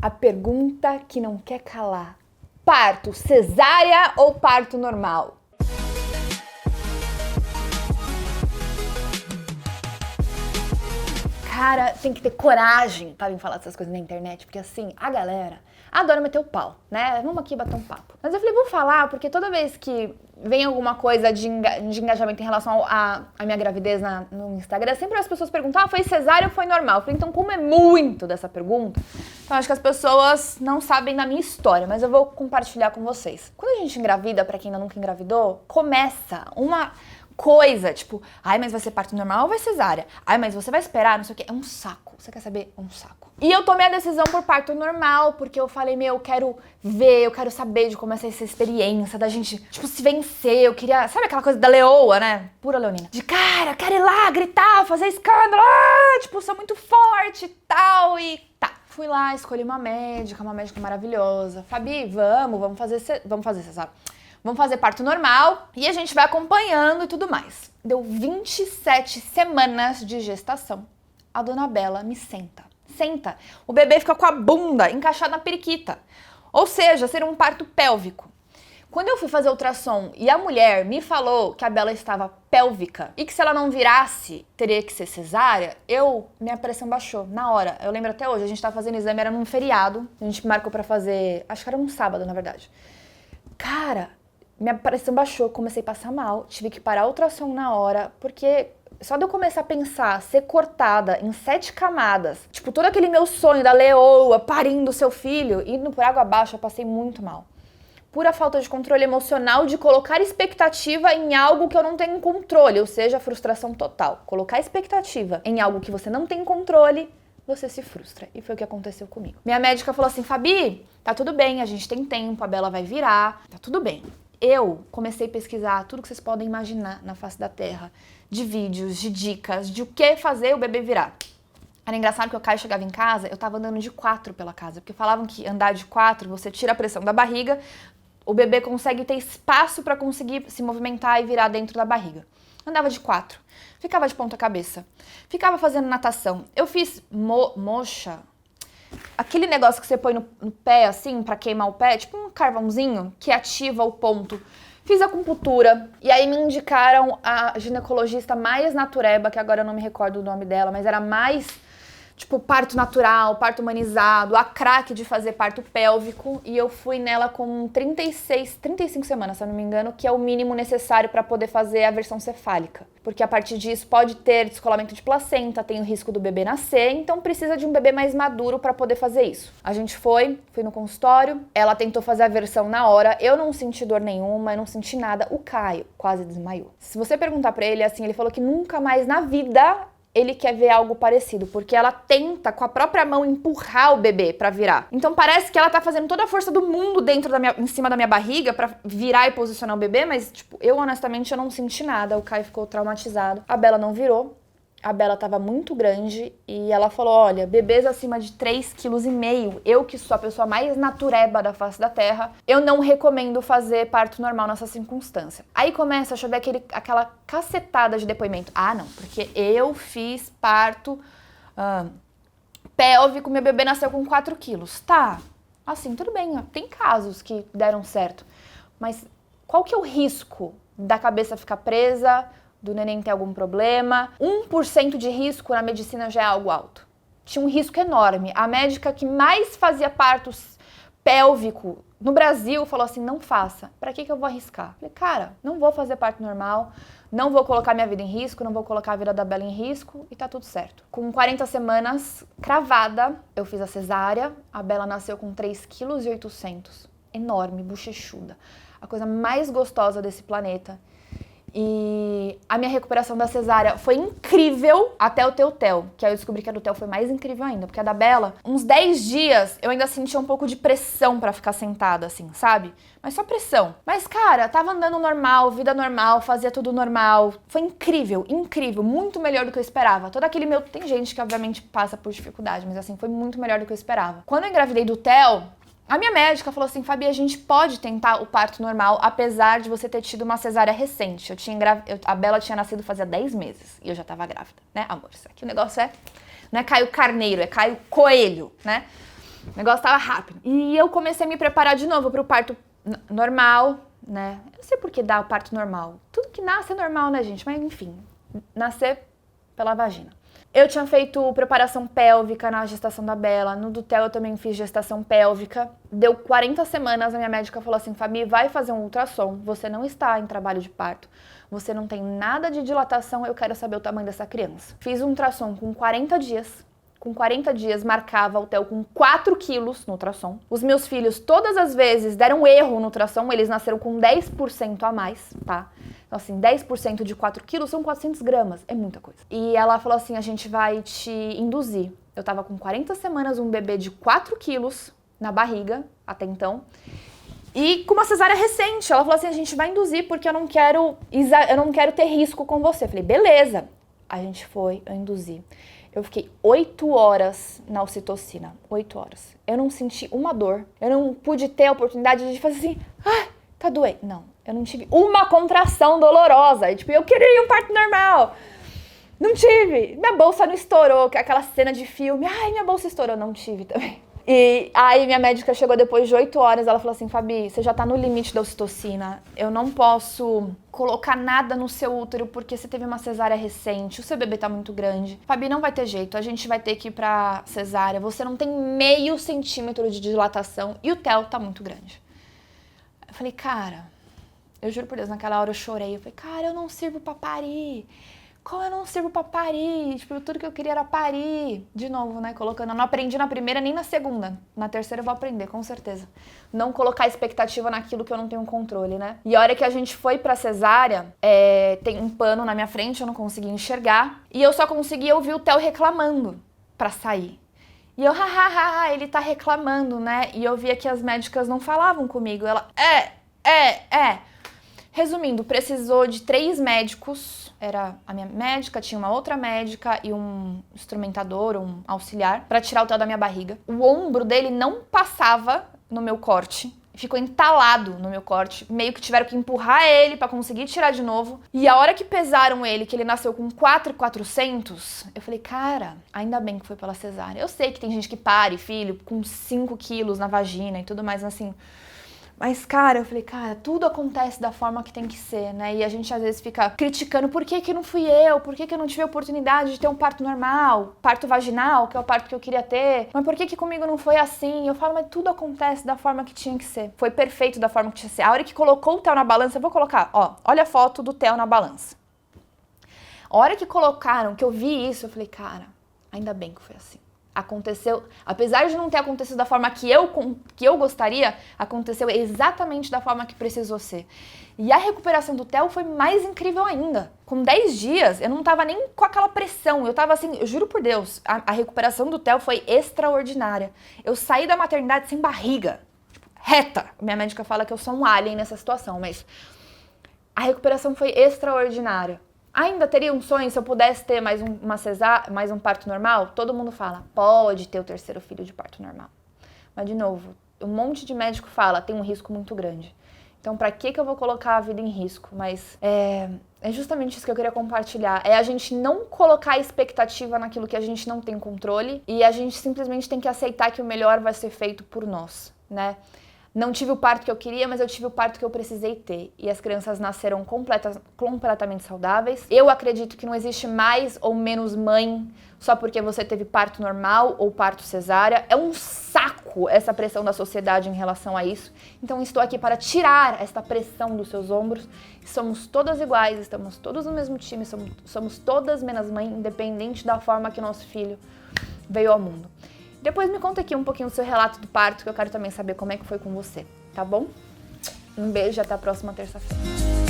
A pergunta que não quer calar. Parto cesárea ou parto normal? Cara, tem que ter coragem pra vir falar dessas coisas na internet, porque assim, a galera adora meter o pau, né? Vamos aqui bater um papo. Mas eu falei, vou falar, porque toda vez que vem alguma coisa de engajamento em relação à minha gravidez no Instagram, sempre as pessoas perguntam, foi cesárea ou foi normal? Eu falei, então como é muito dessa pergunta, então acho que as pessoas não sabem da minha história, mas eu vou compartilhar com vocês. Quando a gente engravida, pra quem ainda nunca engravidou, começa uma coisa, tipo, ai, mas vai ser parto normal ou vai cesárea? Ai, mas você vai esperar, não sei o quê. É um saco. Você quer saber? É um saco. E eu tomei a decisão por parto normal, porque eu falei, eu quero ver, eu quero saber de como é essa experiência, da gente, tipo, se vencer. Eu queria, sabe aquela coisa da leoa, né? Pura leonina. De cara, quero ir lá, gritar, fazer escândalo, tipo, sou muito forte e tal, e tá. Fui lá, escolhi uma médica maravilhosa. Fabi, vamos fazer cesárea. Vamos fazer parto normal e a gente vai acompanhando e tudo mais. Deu 27 semanas de gestação. A dona Bela me senta. O bebê fica com a bunda encaixada na periquita. Ou seja, seria um parto pélvico. Quando eu fui fazer ultrassom e a mulher me falou que a Bela estava pélvica e que se ela não virasse, teria que ser cesárea, minha pressão baixou na hora. Eu lembro até hoje, a gente tava fazendo exame, era num feriado. A gente marcou pra fazer, acho que era um sábado, na verdade. Cara, minha pressão baixou, comecei a passar mal, tive que parar a ultrassom na hora, porque só de eu começar a pensar, ser cortada em 7 camadas, tipo, todo aquele meu sonho da leoa parindo seu filho, indo por água abaixo, eu passei muito mal. Pura falta de controle emocional de colocar expectativa em algo que eu não tenho controle, ou seja, frustração total. Colocar expectativa em algo que você não tem controle, você se frustra. E foi o que aconteceu comigo. Minha médica falou assim, Fabi, tá tudo bem, a gente tem tempo, a Bela vai virar, tá tudo bem. Eu comecei a pesquisar tudo que vocês podem imaginar na face da terra, de vídeos, de dicas, de o que fazer o bebê virar. Era engraçado que o Caio chegava em casa, eu tava andando de 4 pela casa, porque falavam que andar de 4, você tira a pressão da barriga, o bebê consegue ter espaço para conseguir se movimentar e virar dentro da barriga. Andava de 4, ficava de ponta cabeça, ficava fazendo natação. Eu fiz mocha, aquele negócio que você põe no pé, assim, pra queimar o pé, tipo um carvãozinho que ativa o ponto. Fiz acupuntura e aí me indicaram a ginecologista mais natureba, que agora eu não me recordo o nome dela, mas era mais, tipo, parto natural, parto humanizado, a craque de fazer parto pélvico, e eu fui nela com 35 semanas, se eu não me engano, que é o mínimo necessário para poder fazer a versão cefálica. Porque a partir disso pode ter descolamento de placenta, tem o risco do bebê nascer, então precisa de um bebê mais maduro para poder fazer isso. A gente fui no consultório, ela tentou fazer a versão na hora, eu não senti dor nenhuma, eu não senti nada, o Caio quase desmaiou. Se você perguntar para ele, assim, ele falou que nunca mais na vida ele quer ver algo parecido, porque ela tenta com a própria mão empurrar o bebê pra virar. Então parece que ela tá fazendo toda a força do mundo em cima da minha barriga pra virar e posicionar o bebê, mas tipo, eu honestamente eu não senti nada, o Caio ficou traumatizado. A Bela não virou, a Bela tava muito grande e ela falou, olha, bebês acima de 3,5 kg, eu que sou a pessoa mais natureba da face da terra, eu não recomendo fazer parto normal nessa circunstância. Aí começa a chover aquela cacetada de depoimento. Ah, não, porque eu fiz parto pélvico, meu bebê nasceu com 4 quilos. Tá, assim, tudo bem, ó, tem casos que deram certo, mas qual que é o risco da cabeça ficar presa, do neném ter algum problema? 1% de risco na medicina já é algo alto. Tinha um risco enorme. A médica que mais fazia partos pélvico no Brasil falou assim, não faça. Pra que eu vou arriscar? Falei, cara, não vou fazer parto normal, não vou colocar minha vida em risco, não vou colocar a vida da Bela em risco e tá tudo certo. Com 40 semanas, cravada, eu fiz a cesárea, a Bela nasceu com 3,8 kg. Enorme, bochechuda. A coisa mais gostosa desse planeta. E a minha recuperação da cesárea foi incrível até o teu-tel, que aí eu descobri que a do Theo foi mais incrível ainda, porque a da Bela, uns 10 dias eu ainda sentia um pouco de pressão pra ficar sentada, assim, sabe? Mas só pressão. Mas, cara, tava andando normal, vida normal, fazia tudo normal. Foi incrível, incrível, muito melhor do que eu esperava. Todo aquele meu... Tem gente que, obviamente, passa por dificuldade, mas, assim, foi muito melhor do que eu esperava. Quando eu engravidei do Theo, a minha médica falou assim, Fabi, a gente pode tentar o parto normal, apesar de você ter tido uma cesárea recente. A Bela tinha nascido fazia 10 meses e eu já tava grávida, né, amor? Isso aqui o negócio não é Caio Carneiro, é Caio Coelho, né? O negócio tava rápido. E eu comecei a me preparar de novo pro parto normal, né? Eu não sei por que dá o parto normal. Tudo que nasce é normal, né, gente? Mas enfim, nascer pela vagina. Eu tinha feito preparação pélvica na gestação da Bela, no do Theo eu também fiz gestação pélvica. Deu 40 semanas, a minha médica falou assim, Fabi, vai fazer um ultrassom, você não está em trabalho de parto, você não tem nada de dilatação, eu quero saber o tamanho dessa criança. Fiz um ultrassom com 40 dias. Com 40 dias, marcava o Theo com 4 quilos no ultrassom. Os meus filhos, todas as vezes, deram erro no ultrassom, eles nasceram com 10% a mais, tá? Então, assim, 10% de 4 quilos são 400 gramas, é muita coisa. E ela falou assim, a gente vai te induzir. Eu tava com 40 semanas, um bebê de 4 quilos na barriga, até então, e com uma cesárea recente. Ela falou assim, a gente vai induzir porque eu não quero ter risco com você. Eu falei, beleza. A gente foi, eu induzi. Eu fiquei 8 horas na ocitocina, 8 horas. Eu não senti uma dor, eu não pude ter a oportunidade de fazer assim, tá doendo. Não, eu não tive uma contração dolorosa. E, tipo, eu queria um parto normal. Não tive. Minha bolsa não estourou, que é aquela cena de filme. Ai, minha bolsa estourou. Não tive também. E aí minha médica chegou depois de 8 horas, ela falou assim, Fabi, você já tá no limite da ocitocina, eu não posso colocar nada no seu útero porque você teve uma cesárea recente, o seu bebê tá muito grande. Fabi, não vai ter jeito, a gente vai ter que ir pra cesárea, você não tem meio centímetro de dilatação e o Theo tá muito grande. Eu falei, cara, eu juro por Deus, naquela hora eu chorei, eu falei, cara, eu não sirvo pra parir. Como eu não sirvo pra parir? Tipo, tudo que eu queria era parir. De novo, né? Colocando. Eu não aprendi na primeira nem na segunda. Na terceira eu vou aprender, com certeza. Não colocar expectativa naquilo que eu não tenho controle, né? E a hora que a gente foi pra cesárea, tem um pano na minha frente, eu não conseguia enxergar. E eu só conseguia ouvir o Theo reclamando pra sair. E eu, ele tá reclamando, né? E eu via que as médicas não falavam comigo. Ela, Resumindo, precisou de 3 médicos. Era a minha médica, tinha uma outra médica e um instrumentador, um auxiliar, pra tirar o Theo da minha barriga. O ombro dele não passava no meu corte. Ficou entalado no meu corte. Meio que tiveram que empurrar ele pra conseguir tirar de novo. E a hora que pesaram ele, que ele nasceu com 4.400, eu falei, cara, ainda bem que foi pela cesárea. Eu sei que tem gente que pare filho com 5 quilos na vagina e tudo mais, assim. Mas, cara, eu falei, cara, tudo acontece da forma que tem que ser, né? E a gente às vezes fica criticando, por que que não fui eu? Por que que eu não tive a oportunidade de ter um parto normal? Parto vaginal, que é o parto que eu queria ter. Mas por que que comigo não foi assim? Eu falo, mas tudo acontece da forma que tinha que ser. Foi perfeito da forma que tinha que ser. A hora que colocou o Theo na balança, eu vou colocar, ó, olha a foto do Theo na balança. A hora que colocaram, que eu vi isso, eu falei, cara, ainda bem que foi assim. Aconteceu, apesar de não ter acontecido da forma que eu gostaria, aconteceu exatamente da forma que precisou ser. E a recuperação do Theo foi mais incrível ainda. Com 10 dias, eu não tava nem com aquela pressão, eu tava assim, eu juro por Deus, a recuperação do Theo foi extraordinária. Eu saí da maternidade sem barriga, tipo, reta. Minha médica fala que eu sou um alien nessa situação, mas a recuperação foi extraordinária. Ainda teria um sonho se eu pudesse ter mais um parto normal? Todo mundo fala, pode ter o 3º filho de parto normal. Mas, de novo, um monte de médico fala, tem um risco muito grande. Então, pra que eu vou colocar a vida em risco? Mas é justamente isso que eu queria compartilhar. É a gente não colocar expectativa naquilo que a gente não tem controle e a gente simplesmente tem que aceitar que o melhor vai ser feito por nós, né? Não tive o parto que eu queria, mas eu tive o parto que eu precisei ter. E as crianças nasceram completamente saudáveis. Eu acredito que não existe mais ou menos mãe só porque você teve parto normal ou parto cesárea. É um saco essa pressão da sociedade em relação a isso. Então estou aqui para tirar esta pressão dos seus ombros. Somos todas iguais, estamos todos no mesmo time, somos todas menos mãe, independente da forma que o nosso filho veio ao mundo. Depois me conta aqui um pouquinho do seu relato do parto, que eu quero também saber como é que foi com você, tá bom? Um beijo e até a próxima terça-feira.